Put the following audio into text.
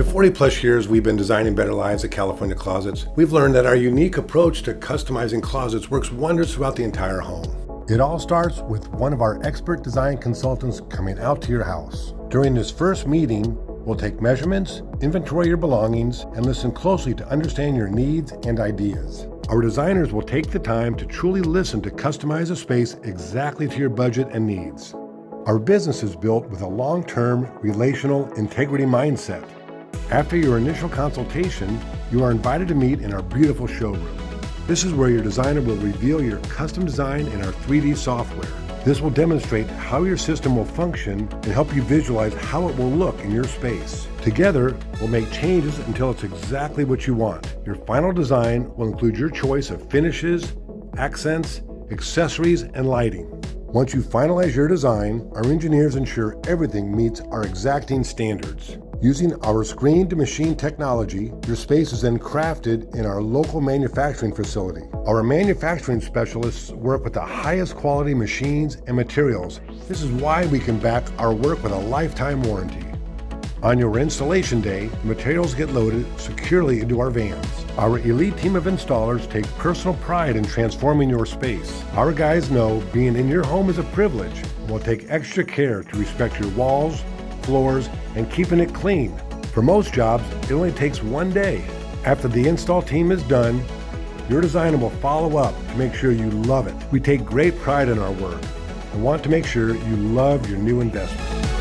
the 40 plus years we've been designing better lives at California Closets, we've learned that our unique approach to customizing closets works wonders throughout the entire home. It all starts with one of our expert design consultants coming out to your house. During this first meeting, we'll take measurements, inventory your belongings, and listen closely to understand your needs and ideas. Our designers will take the time to truly listen to customize a space exactly to your budget and needs. Our business is built with a long-term relational integrity mindset. After your initial consultation, you are invited to meet in our beautiful showroom. This is where your designer will reveal your custom design in our 3D software. This will demonstrate how your system will function and help you visualize how it will look in your space. Together, we'll make changes until it's exactly what you want. Your final design will include your choice of finishes, accents, accessories, and lighting. Once you finalize your design, our engineers ensure everything meets our exacting standards. Using our screen-to-machine technology, your space is then crafted in our local manufacturing facility. Our manufacturing specialists work with the highest quality machines and materials. This is why we can back our work with a lifetime warranty. On your installation day, materials get loaded securely into our vans. Our elite team of installers take personal pride in transforming your space. Our guys know being in your home is a privilege and will take extra care to respect your walls, floors, and keeping it clean. For most jobs, it only takes one day. After the install team is done, your designer will follow up to make sure you love it. We take great pride in our work and want to make sure you love your new investment.